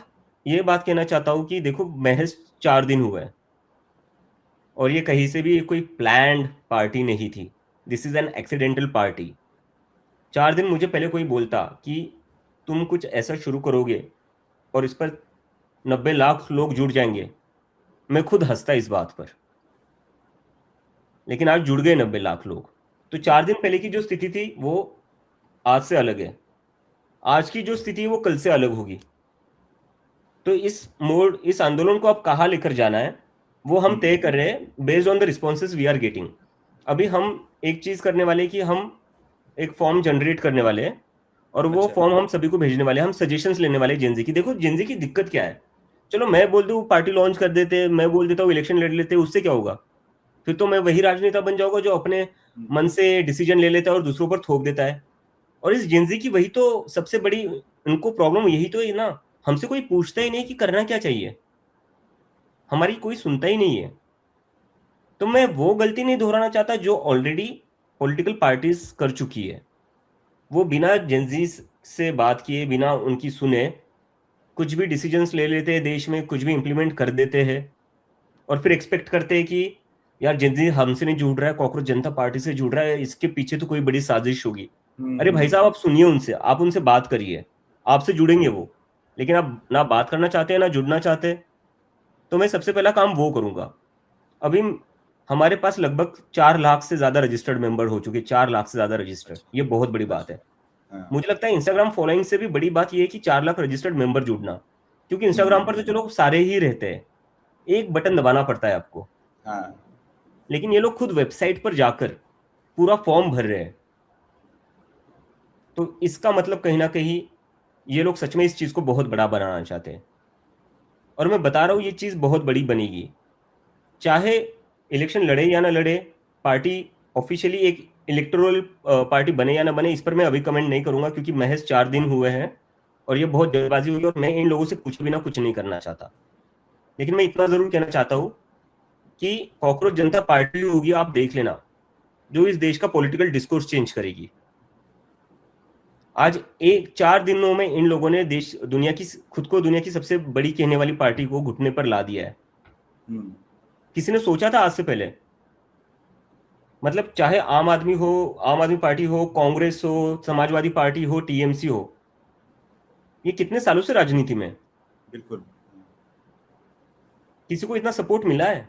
ये बात कहना चाहता हूँ कि देखो, महज 4 दिन हुए हैं और ये कहीं से भी कोई प्लान्ड पार्टी नहीं थी। This is an accidental party. 4 दिन मुझे पहले कोई बोलता कि तुम कुछ ऐसा शुरू करोगे और इस पर 90 लाख लोग जुड़ जाएंगे, मैं खुद हंसता इस बात पर। लेकिन आज जुड़ गए 90 लाख लोग। तो 4 दिन पहले की जो स्थिति थी वो आज से अलग है। आज की जो स्थिति है वो कल से अलग होगी। तो इस आंदोलन को अब कहाँ लेकर जाना है वो हम तय कर रहे हैं, based on the responses we are getting. अभी हम एक चीज करने वाले हैं कि हम एक फॉर्म जनरेट करने वाले हैं, और वो अच्छा। फॉर्म हम सभी को भेजने वाले हैं। हम सजेशंस लेने वाले हैं जेनजी की। देखो, जेनजी की दिक्कत क्या है। चलो मैं बोल दूं पार्टी लॉन्च कर देते, मैं बोल देता हूँ इलेक्शन लड़ लेते, उससे क्या होगा? फिर तो मैं वही राजनेता बन जाऊंगा जो अपने हम्म। मन से डिसीजन ले लेता है और दूसरों पर थोप देता है। और इस जेनजी की वही तो सबसे बड़ी उनको प्रॉब्लम यही तो है ना। हमसे कोई पूछता ही नहीं कि करना क्या चाहिए, हमारी कोई सुनता ही नहीं है। तो मैं वो गलती नहीं दोहराना चाहता जो ऑलरेडी पॉलिटिकल पार्टीज कर चुकी है। वो बिना जेंजी से बात किए, बिना उनकी सुने कुछ भी डिसीजंस ले लेते हैं देश में, कुछ भी इम्प्लीमेंट कर देते हैं और फिर एक्सपेक्ट करते हैं कि यार जेंजी हमसे नहीं जुड़ रहा है, कॉकरोच जनता पार्टी से जुड़ रहा है, इसके पीछे तो कोई बड़ी साजिश होगी। अरे भाई साहब, आप सुनिए उनसे, आप उनसे बात करिए, आपसे जुड़ेंगे वो। लेकिन आप ना बात करना चाहते हैं ना जुड़ना चाहते हैं, तो मैं सबसे पहला काम वो करूंगा। अभी हमारे पास लगभग 4 लाख से ज्यादा रजिस्टर्ड मेंबर हो चुके, 4 लाख से ज्यादा रजिस्टर्ड, ये बहुत बड़ी बात है। मुझे लगता है इंस्टाग्राम फॉलोइंग से भी बड़ी बात ये है कि 4 लाख रजिस्टर्ड मेंबर जुड़ना, क्योंकि इंस्टाग्राम पर तो चलो सारे ही रहते हैं, एक बटन दबाना पड़ता है आपको। लेकिन ये लोग खुद वेबसाइट पर जाकर पूरा फॉर्म भर रहे हैं, तो इसका मतलब कहीं ना कहीं ये लोग सच में इस चीज को बहुत बड़ा बनाना चाहते हैं। और मैं बता रहा हूँ, ये चीज बहुत बड़ी बनेगी, चाहे इलेक्शन लड़े या ना लड़े, पार्टी ऑफिशियली एक इलेक्टोरल पार्टी बने या ना बने, इस पर मैं अभी कमेंट नहीं करूंगा, क्योंकि महज 4 दिन हुए हैं और ये बहुत जल्दबाजी हुई और मैं इन लोगों से पूछे बिना कुछ नहीं करना चाहता। लेकिन मैं इतना जरूर कहना चाहता हूँ कि कॉकरोच जनता पार्टी होगी, आप देख लेना, जो इस देश का पॉलिटिकल डिस्कोर्स चेंज करेगी। आज 4 दिनों में इन लोगों ने खुद को दुनिया की सबसे बड़ी कहने वाली पार्टी को घुटने पर ला दिया है। किसी ने सोचा था आज से पहले? मतलब चाहे आम आदमी पार्टी हो, कांग्रेस हो, समाजवादी पार्टी हो, टीएमसी हो, ये कितने सालों से राजनीति में, बिल्कुल किसी को इतना सपोर्ट मिला है?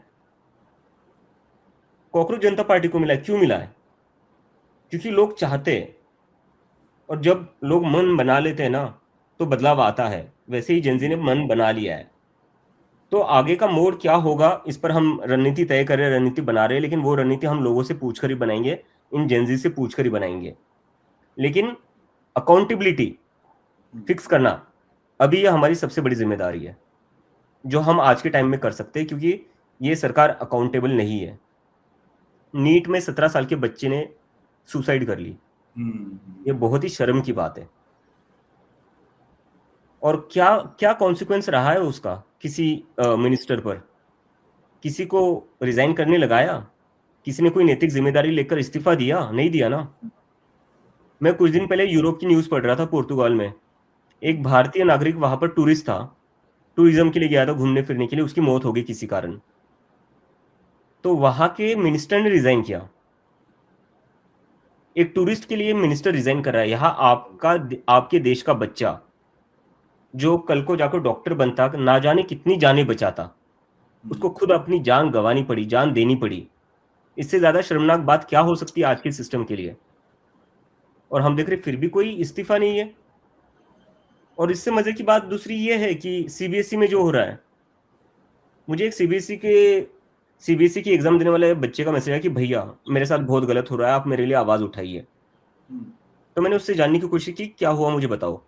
कॉकरोच जनता पार्टी को मिला है। क्यों मिला है? क्योंकि लोग चाहते हैं, और जब लोग मन बना लेते हैं ना, तो बदलाव आता है। वैसे ही जेंजी ने मन बना लिया है। तो आगे का मोड़ क्या होगा, इस पर हम रणनीति तय कर रहे हैं, रणनीति बना रहे हैं, लेकिन वो रणनीति हम लोगों से पूछकर ही बनाएंगे, इन जेंजी से पूछकर ही बनाएंगे। लेकिन अकाउंटेबिलिटी फिक्स करना अभी ये हमारी सबसे बड़ी जिम्मेदारी है, जो हम आज के टाइम में कर सकते हैं, क्योंकि ये सरकार अकाउंटेबल नहीं है। नीट में 17 साल के बच्चे ने सुसाइड कर ली, ये बहुत ही शर्म की बात है। और क्या क्या कॉन्सिक्वेंस रहा है उसका किसी मिनिस्टर पर? किसी को रिजाइन करने लगाया? किसी ने कोई नैतिक जिम्मेदारी लेकर इस्तीफा दिया? नहीं दिया ना। मैं कुछ दिन पहले यूरोप की न्यूज़ पढ़ रहा था, पोर्तुगाल में एक भारतीय नागरिक वहां पर टूरिस्ट था, टूरिज्म के लिए गया था, घूमने फिरने के लिए, उसकी मौत हो गई किसी कारण। तो वहां के मिनिस्टर ने रिजाइन किया। एक टूरिस्ट के लिए मिनिस्टर रिजाइन कर रहा है। यहाँ आपके देश का बच्चा जो कल को जाकर डॉक्टर बनता, ना जाने कितनी जानें बचाता, उसको खुद अपनी जान गंवानी पड़ी, जान देनी पड़ी। इससे ज्यादा शर्मनाक बात क्या हो सकती है आज के सिस्टम के लिए? और हम देख रहे फिर भी कोई इस्तीफा नहीं है। और इससे मजे की बात दूसरी ये है कि सीबीएसई में जो हो रहा है, मुझे एक सीबीएसई की एग्जाम देने वाले बच्चे का मैसेज आया कि भैया मेरे साथ बहुत गलत हो रहा है, आप मेरे लिए आवाज उठाइए। तो मैंने उससे जानने की कोशिश की, क्या हुआ मुझे बताओ।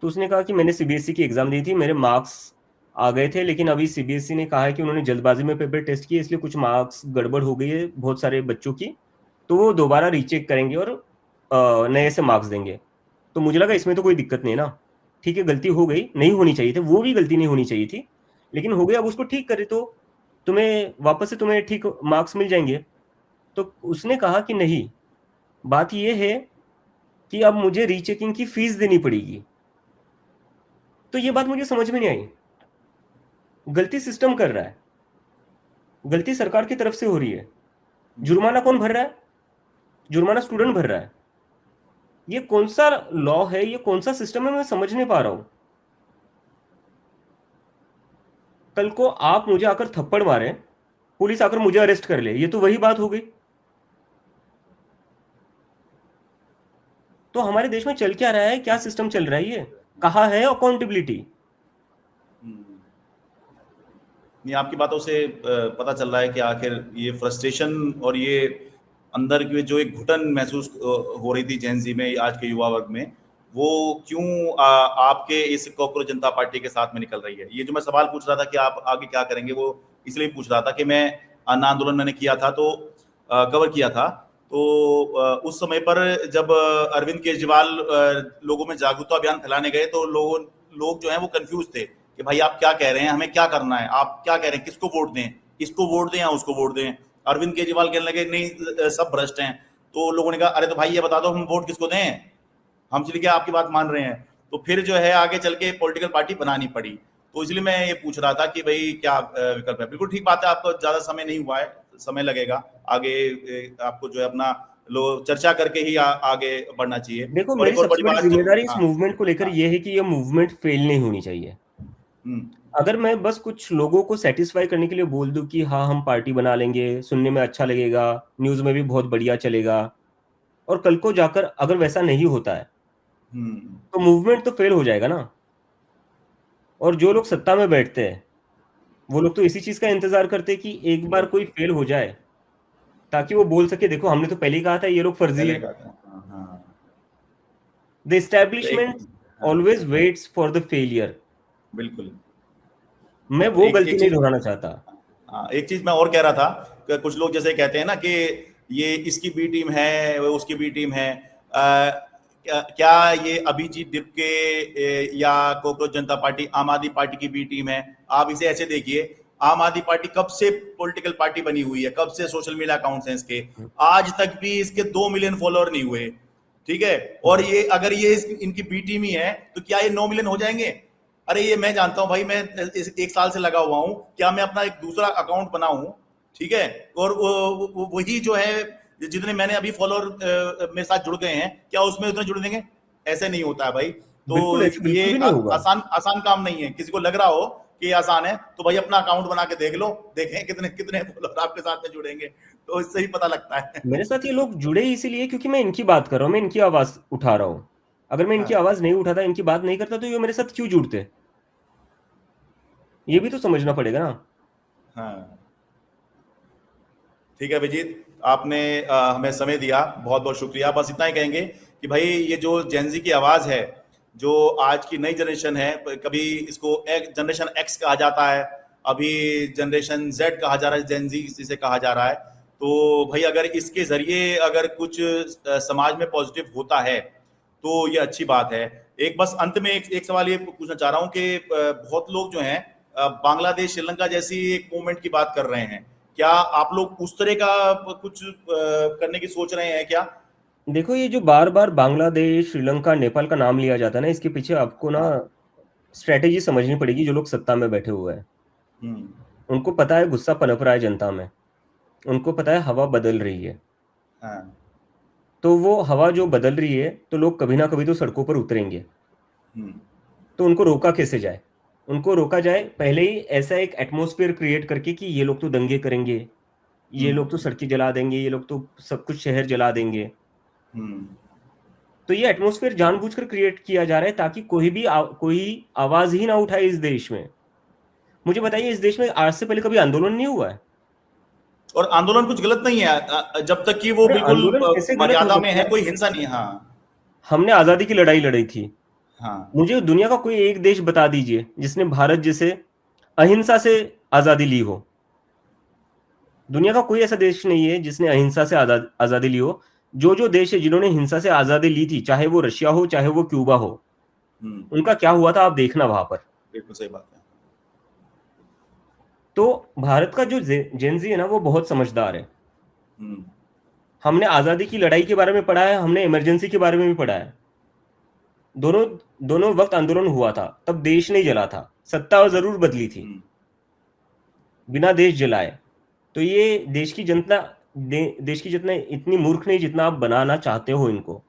तो उसने कहा कि मैंने सीबीएसई की एग्जाम दी थी, मेरे मार्क्स आ गए थे, लेकिन अभी सीबीएसई ने कहा है कि उन्होंने जल्दबाजी में पेपर टेस्ट किए, इसलिए कुछ मार्क्स गड़बड़ हो गई है बहुत सारे बच्चों की, तो वो दोबारा रीचेक करेंगे और नए से मार्क्स देंगे। तो मुझे लगा इसमें तो कोई दिक्कत नहीं है ना, ठीक है, गलती हो गई, नहीं होनी चाहिए थी, वो भी गलती नहीं होनी चाहिए थी, लेकिन हो गया, अब उसको ठीक करे तो तुम्हें वापस से तुम्हें ठीक मार्क्स मिल जाएंगे। तो उसने कहा कि नहीं, बात यह है कि अब मुझे रीचेकिंग की फीस देनी पड़ेगी। तो ये बात मुझे समझ में नहीं आई। गलती सिस्टम कर रहा है, गलती सरकार की तरफ से हो रही है। जुर्माना कौन भर रहा है? जुर्माना स्टूडेंट भर रहा है। ये कौन सा लॉ है, ये कौन सा सिस्टम है, मैं समझ नहीं पा रहा हूं। कल को आप मुझे आकर थप्पड़ मारे, पुलिस आकर मुझे अरेस्ट कर ले, ये तो वही बात हो गई। तो हमारे देश में चल क्या रहा है, क्या सिस्टम चल रहा है, ये कहाँ है अकाउंटेबिलिटी? नहीं, आपकी बातों से पता चल रहा है कि आखिर ये फ्रस्ट्रेशन और ये अंदर की जो एक घुटन महसूस हो रही थी जेनजी में, आज के युवा वर्ग में, वो क्यों आपके इस कॉकरोच जनता पार्टी के साथ में निकल रही है। ये जो मैं सवाल पूछ रहा था कि आप आगे क्या करेंगे, वो इसलिए पूछ रहा था कि मैं अन्ना आंदोलन मैंने किया था, तो कवर किया था, तो उस समय पर जब अरविंद केजरीवाल लोगों में जागरूकता अभियान फैलाने गए, तो लोग जो हैं वो कंफ्यूज थे कि भाई आप क्या कह रहे हैं, हमें क्या करना है, आप क्या कह रहे हैं, किसको वोट दें, इसको वोट दें या उसको वोट दें। अरविंद केजरीवाल कहने लगे नहीं सब भ्रष्ट हैं, तो लोगों ने कहा अरे तो भाई ये बता दो हम वोट किसको दें, हम चलिए क्या आपकी बात मान रहे हैं। तो फिर जो है आगे चल के पॉलिटिकल पार्टी बनानी पड़ी। तो इसलिए मैं ये पूछ रहा था कि भाई क्या विकल्प है। बिल्कुल ठीक बात है, आपको ज्यादा समय नहीं हुआ है, समय लगेगा आगे। आपको जो है अपना लो चर्चा करके ही आगे बढ़ना चाहिए। देखो, और मेरी एक और सबसे बड़ी बड़ी बात जो, जिम्मेदारी इस हाँ मूवमेंट को लेकर हाँ, ये है कि ये मूवमेंट फेल नहीं होनी चाहिए। हम्म अगर मैं बस कुछ लोगों को सेटिस्फाई करने के लिए बोल दूं कि हाँ हम पार्टी बना लेंगे, सुनने में अच्छा लगेगा, न्यूज में भी बहुत बढ़िया चलेगा, और कल को जाकर अगर वैसा नहीं होता है हम्म तो मूवमेंट तो फेल हो जाएगा ना। और जो लोग सत्ता में बैठते हैं वो लोग तो इसी चीज का इंतजार करते हैं कि एक बार कोई फेल हो जाए, ताकि वो बोल सके देखो हमने तो पहले ही कहा था ये लोग फर्जी पहले है। का था, हाँ हाँ। द तो एक, एस्टेब्लिशमेंट हाँ always waits for the failure. बिल्कुल। मैं तो वो एक गलती एक नहीं चीज, दोहराना चाहता। हाँ एक चीज मैं और कह रहा था कि कुछ लोग जैसे कहते हैं ना कि ये इसकी बी टीम है, वो उसकी बी टीम है। क्या ये अभिजीत डिपके या कॉकरोच जनता पार्टी आम आदमी पार्टी की बी टीम है? आप इसे ऐसे देखिए, आम आदमी पार्टी कब से पॉलिटिकल पार्टी बनी हुई है, कब से सोशल मीडिया अकाउंट्स हैं इसके, आज तक भी इसके 2 मिलियन फॉलोअर नहीं हुए, ठीक है। और ये अगर ये इनकी बी टीम ही है तो क्या ये 9 मिलियन हो जाएंगे? अरे ये मैं जानता हूं भाई, मैं एक साल से लगा हुआ हूं, क्या मैं अपना एक दूसरा अकाउंट बनाऊं, ठीक है, और वही जो है जितने मैंने अभी फॉलोअर मेरे साथ जुड़ गए हैं, क्या उसमें उतने जुड़ देंगे? ऐसे नहीं होता है भाई। तो बिल्कुल ऐसे ये बिल्कुल भी एक नहीं होगा। आसान आसान काम नहीं है। किसी को लग रहा हो कि ये आसान है तो भाई अपना अकाउंट बना के देख लो, देखें कितने कितने फॉलोअर आपके साथ में जुड़ेंगे, तो इससे ही पता लगता है। मेरे साथ ये लोग जुड़े इसीलिए क्योंकि मैं इनकी बात कर रहा हूँ, मैं इनकी आवाज उठा रहा हूँ। अगर मैं इनकी हाँ आवाज नहीं उठाता, इनकी बात नहीं करता, तो ये मेरे साथ क्यों जुड़ते? ये भी तो समझना पड़ेगा ना। हाँ, ठीक है अभिजीत, आपने हमें समय दिया, बहुत बहुत शुक्रिया। बस इतना ही कहेंगे कि भाई ये जो जेनजी की आवाज़ है, जो आज की नई जनरेशन है, कभी इसको जनरेशन एक्स कहा जाता है, अभी जनरेशन जेड कहा जा रहा है, जेनजी जिसे कहा जा रहा है। तो भाई अगर इसके ज़रिए अगर कुछ समाज में पॉजिटिव होता है तो ये अच्छी बात है। एक बस अंत में एक सवाल ये पूछना चाह रहा हूँ कि बहुत लोग जो हैं बांग्लादेश श्रीलंका जैसी एक मूवमेंट की बात कर रहे हैं, क्या आप लोग उस तरह का कुछ करने की सोच रहे हैं क्या? देखो, ये जो बार बार बांग्लादेश, श्रीलंका, नेपाल का नाम लिया जाता है ना, इसके पीछे आपको ना हाँ, स्ट्रेटेजी समझनी पड़ेगी। जो लोग सत्ता में बैठे हुए हैं हम्म उनको पता है गुस्सा पनप रहा है जनता में, उनको पता है हवा बदल रही है। हाँ, तो वो हवा जो बदल रही है तो लोग कभी ना कभी तो सड़कों पर उतरेंगे। हम्म तो उनको रोका कैसे जाए? उनको रोका जाए पहले ही ऐसा एक एटमॉस्फेयर क्रिएट करके कि ये लोग तो दंगे करेंगे, ये लोग तो हम्म सड़कें जला देंगे, ये लोग तो सब कुछ शहर जला देंगे। हम्म तो ये एटमॉस्फेयर जानबूझकर क्रिएट किया जा रहा है ताकि कोई आवाज ही ना उठाए इस देश में। मुझे बताइए, इस देश में आज से पहले कभी आंदोलन नहीं हुआ है? और आंदोलन कुछ गलत नहीं है जब तक कि वो अरे बिल्कुल आंदोलन कैसे गलत हो मर्यादा में सकता है, है? कोई हिंसा नहीं है। हाँ हमने आजादी की लड़ाई लड़ी थी। हाँ, मुझे दुनिया का कोई एक देश बता दीजिए जिसने भारत जैसे अहिंसा से आजादी ली हो। दुनिया का कोई ऐसा देश नहीं है जिसने अहिंसा से आजादी ली हो। जो जो देश है जिन्होंने हिंसा से आजादी ली थी, चाहे वो रशिया हो चाहे वो क्यूबा हो, हम्म उनका क्या हुआ था आप देखना वहां पर। बिल्कुल सही बात है। तो भारत का जो जेनजी है ना, वो बहुत समझदार है। हम्म हमने आजादी की लड़ाई के बारे में पढ़ा है, हमने इमरजेंसी के बारे में भी पढ़ा है। दोनों दोनों वक्त आंदोलन हुआ था, तब देश नहीं जला था, सत्ता जरूर बदली थी, हम्म बिना देश जलाए। तो ये देश की जितना इतनी मूर्ख नहीं जितना आप बनाना चाहते हो इनको।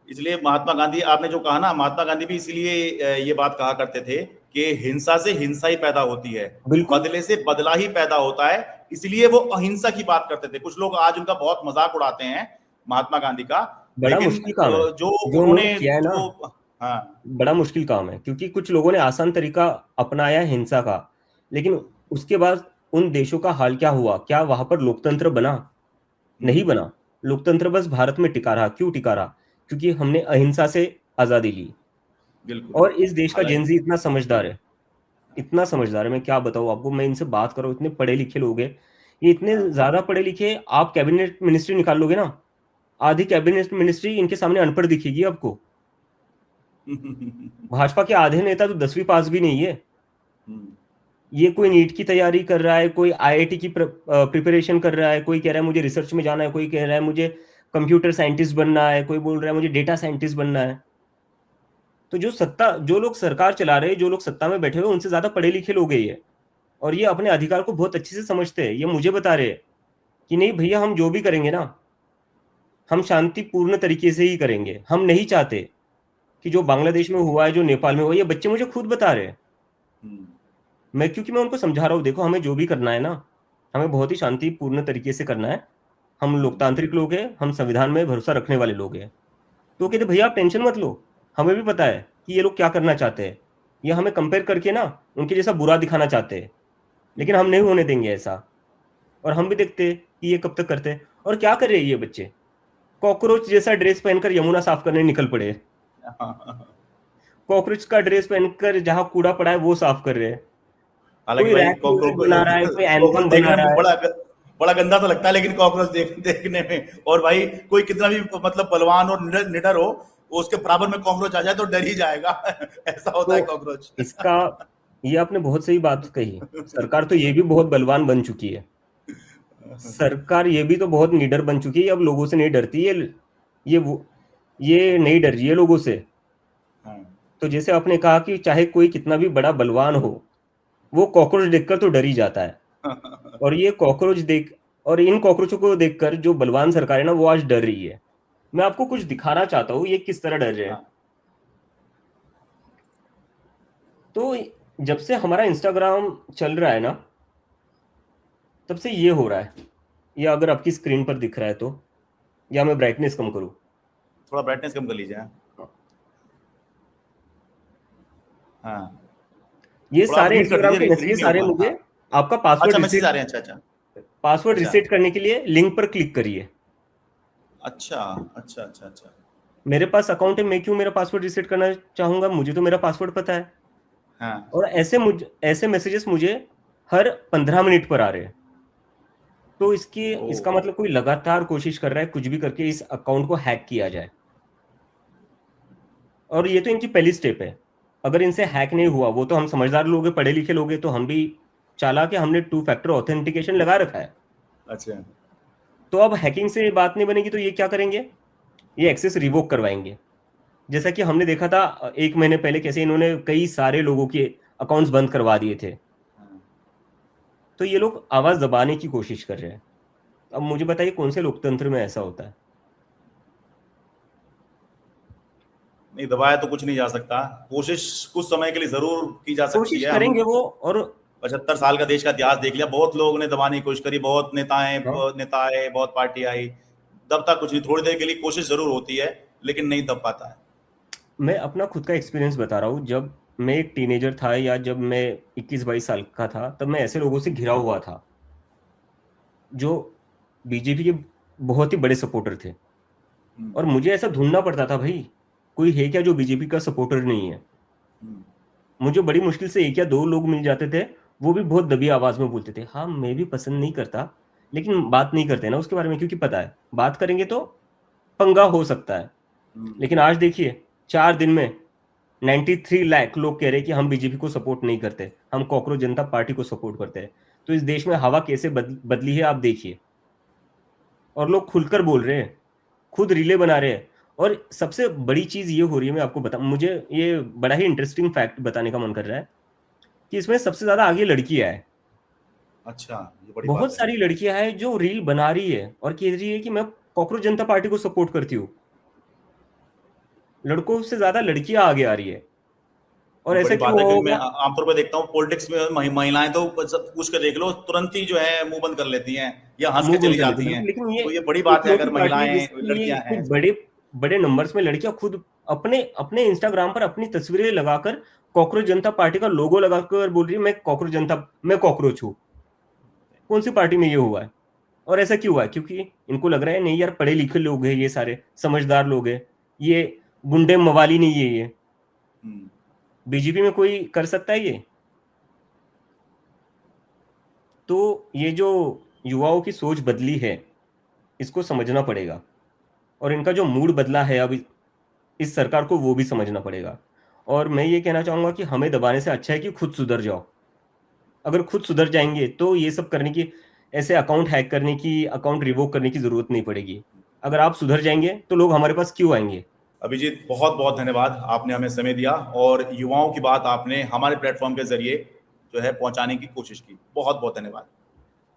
इसलिए महात्मा गांधी, आपने जो कहा ना, महात्मा गांधी भी इसीलिए ये बात कहा करते थे कि हिंसा से हिंसा ही पैदा होती है, बिल्कुल। बदले से बदला ही पैदा होता है। इसलिए वो अहिंसा की बात करते थे। कुछ लोग आज उनका बहुत मजाक उड़ाते हैं महात्मा गांधी का, बड़ा लेकिन मुश्किल काम है जो जो उन्होंने उन्होंने किया है ना। जो, हाँ बड़ा मुश्किल काम है क्योंकि कुछ लोगों ने आसान तरीका अपनाया है हिंसा का, लेकिन उसके बाद उन देशों का हाल क्या हुआ? क्या वहां पर लोकतंत्र बना? नहीं हम्म बना। लोकतंत्र बस भारत में टिका रहा। क्यों टिका रहा? क्योंकि हमने अहिंसा से आजादी ली। बिल्कुल। और इस देश का हालांकि जेनजी इतना समझदार है, इतना समझदार है, मैं क्या बताऊं आपको। मैं इनसे बात करूं, इतने पढ़े लिखे लोग हैं, ये इतने हाँ ज्यादा पढ़े लिखे, आप कैबिनेट मिनिस्ट्री निकाल लोगे ना, आधी कैबिनेट मिनिस्ट्री इनके सामने अनपढ़ दिखेगी आपको। भाजपा के आधे नेता तो 10वीं पास भी नहीं है। हम्म, ये कोई नीट की तैयारी कर रहा है, कोई आईआईटी की प्रिपरेशन कर रहा है, कोई कह रहा है मुझे रिसर्च में जाना है, कोई कह रहा है मुझे कंप्यूटर साइंटिस्ट बनना है, कोई बोल रहा है मुझे डेटा साइंटिस्ट बनना है। तो जो लोग सरकार चला रहे हैं, जो लोग सत्ता में बैठे हुए, उनसे ज्यादा पढ़े लिखे लोग हैं ये, और ये अपने अधिकार को बहुत अच्छे से समझते हैं। ये मुझे बता रहे हैं कि नहीं भैया, हम जो भी करेंगे ना, हम शांतिपूर्ण तरीके से ही करेंगे। हम नहीं चाहते कि जो बांग्लादेश में हुआ है, जो नेपाल में हुआ है, ये बच्चे मुझे खुद बता रहे हैं। क्योंकि मैं उनको समझा रहा हूँ, देखो हमें जो भी करना है ना, हमें बहुत ही शांतिपूर्ण तरीके से करना है। हम लोकतांत्रिक लोग हैं, हम संविधान में भरोसा रखने वाले लोग हैं। तो कहते भैया आप टेंशन मत लो, हमें भी पता है कि ये लोग क्या करना चाहते हैं। ये हमें कंपेयर करके ना उनके जैसा बुरा दिखाना चाहते हैं, लेकिन हम नहीं होने देंगे ऐसा। और हम भी देखते हैं कि ये कब तक करते हैं। और क्या कर रहे हैं ये बच्चे, कॉकरोच जैसा ड्रेस पहनकर यमुना साफ करने निकल पड़े। कॉकरोच का ड्रेस पहनकर जहां कूड़ा पड़ा है वो साफ कर रहे हैं। हालांकि कोई भाई रैप म्यूजिक बना रहा है, कोई कॉकरोच एंथम बना देखने रहा में है। बड़ा गंदा सा लगता है, लेकिन कॉकरोच देखने में, और भाई कोई कितना भी मतलब बलवान और निडर हो, वो उसके बराबर में कॉकरोच आ जाए तो डर ही जाएगा। ऐसा होता है तो कॉकरोच। इसका, ये आपने बहुत सही बात कही। सरकार तो ये भी बहुत बलवान बन चुकी है। सरकार ये भी तो बहुत निडर बन चुकी है, अब लोगों से नहीं डरती। ये वो ये नहीं डर रही है लोगों से। तो जैसे आपने कहा कि चाहे कोई कितना भी बड़ा बलवान हो, वो कॉकरोच देखकर तो डर ही जाता है। और ये कॉकरोच देख, और इन कॉकरोचों को देखकर जो बलवान सरकार है ना, वो आज डर रही है। मैं आपको कुछ दिखाना चाहता हूँ ये किस तरह डर रहे हैं। तो जब से हमारा इंस्टाग्राम चल रहा है ना, तब से ये हो रहा है। ये अगर आपकी स्क्रीन पर दिख रहा है तो, या मैं ब्राइटनेस कम करूँ? थोड़ा ब्राइटनेस कम कर लीजिए। हाँ, ये थोड़ा आप सारे रीड कर इंस्टाग्राम दीजिए, के रीड मैसेजेस नहीं आ हो रहे हैं पा। मुझे। हाँ। आपका अच्छा, मैसेज आ रहे हैं। अच्छा। पासवर्ड अच्छा। रिसेट करने के लिए लिंक पर क्लिक करिए। अच्छा। अच्छा। अच्छा। अच्छा। मेरे पास अकाउंट है, मैं क्यों मेरा पासवर्ड रिसेट करना चाहूंगा? मुझे तो मेरा पासवर्ड पता है। हाँ। और ऐसे मैसेजेस मुझे हर 15 मिनट पर आ रहे हैं। तो इसका ओ। मतलब कोई लगातार कोशिश कर रहा है कुछ भी करके इस अकाउंट को हैक किया जाए। और ये तो इनकी पहली स्टेप है। अगर इनसे हैक नहीं हुआ, वो तो हम समझदार लोग हैं, पढ़े लिखे लोग हैं, तो हम भी चालाक है, हमने 2 फैक्टर ऑथेंटिकेशन लगा रखा है। अच्छा। तो अब हैकिंग से बात नहीं बनेगी तो ये क्या करेंगे, ये एक्सेस रिवोक करवाएंगे। जैसा कि हमने देखा था 1 महीने पहले कैसे इन्होंने कई सारे लोगों के अकाउंट्स बंद करवा दिए थे। तो ये लोग आवाज दबाने की कोशिश कर रहे हैं। अब मुझे बताइए कौन से लोकतंत्र में ऐसा होता है? नहीं, दबाया तो कुछ नहीं जा सकता। कोशिश कुछ समय के लिए जरूर की जा सकती कोशिश है। हम करेंगे वो। और 75 साल का देश का इतिहास देख लिया, बहुत लोगों ने दबाने की कोशिश करी, बहुत हाँ, नेता आए, बहुत पार्टी आई, दबता कुछ नहीं। थोड़ी देर के लिए कोशिश जरूर होती है, लेकिन नहीं दब पाता है। मैं अपना खुद का एक्सपीरियंस बता रहा हूँ। जब मैं एक टीनेजर था, या जब मैं 21-22 साल का था, तब मैं ऐसे लोगों से घिरा हुआ था जो बीजेपी के बहुत ही बड़े सपोर्टर थे। और मुझे ऐसा ढूंढना पड़ता था, भाई कोई है क्या जो बीजेपी का सपोर्टर नहीं है? मुझे बड़ी मुश्किल से 1 या 2 लोग मिल जाते थे। वो भी बहुत दबी आवाज में बोलते थे, हाँ मैं भी पसंद नहीं करता, लेकिन बात नहीं करते ना उसके बारे में, क्योंकि पता है बात करेंगे तो पंगा हो सकता है। लेकिन आज देखिए, 4 दिन में 93 लाख लोग कह रहे हैं कि हम बीजेपी को सपोर्ट नहीं करते, हम कॉकरोच जनता पार्टी को सपोर्ट करते हैं। तो इस देश में हवा कैसे बदली है आप देखिए। और लोग खुलकर बोल रहे हैं, खुद रीले बना रहे हैं। और सबसे बड़ी चीज ये हो रही है, मैं आपको बता, मुझे ये बड़ा ही इंटरेस्टिंग फैक्ट बताने का मन कर रहा है कि इसमें सबसे ज्यादा आगे लड़कियां हैं। अच्छा, ये बड़ी बात बहुत है। सारी लड़कियां हैं जो रील बना रही है और कह रही है कि मैं कॉकरोच जनता पार्टी को सपोर्ट करती हूँ। लड़कों से ज्यादा लड़कियां आगे आ रही है। और ये ऐसा बड़ी क्यों बात है, क्योंकि मैं होगा? आमतौर पर देखता हूँ पॉलिटिक्स में महिलाएं तो सब पूछ के देख लो, तुरंत ही जो है मुंह बंद कर लेती हैं या हंस के मुंह बंद चली कर लेते जाती हैं। बिल्कुल। लेकिन ये तो ये बड़ी बात है इकलौती अगर पार्टी है महिलाएं, जिसके लिए लड़कियां इतने हैं इसमें। बड़े बड़े नंबर्स में लड़कियां खुद अपने अपने इंस्टाग्राम पर अपनी तस्वीरें लगाकर कॉकरोच जनता पार्टी का लोगो लगाकर बोल रही है मैं कॉकरोच हूँ। कौन सी पार्टी में ये हुआ है? और ऐसा क्यों हुआ है? क्योंकि इनको लग रहा है नहीं यार, पढ़े लिखे लोग हैं, ये सारे समझदार लोग हैं, ये गुंडे मवाली नहीं है, ये हम्म। बीजेपी में कोई कर सकता है ये? तो ये जो युवाओं की सोच बदली है, इसको समझना पड़ेगा। और इनका जो मूड बदला है अब इस सरकार को, वो भी समझना पड़ेगा। और मैं ये कहना चाहूंगा कि हमें दबाने से अच्छा है कि खुद सुधर जाओ। अगर खुद सुधर जाएंगे तो ये सब करने की, ऐसे अकाउंट हैक करने की, अकाउंट रिवोक करने की जरूरत नहीं पड़ेगी। अगर आप सुधर जाएंगे तो लोग हमारे पास क्यों आएंगे? अभिजीत, बहुत बहुत धन्यवाद, आपने हमें समय दिया और युवाओं की बात आपने हमारे प्लेटफॉर्म के जरिए जो है पहुंचाने की कोशिश की। बहुत बहुत धन्यवाद।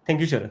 Thank you sir.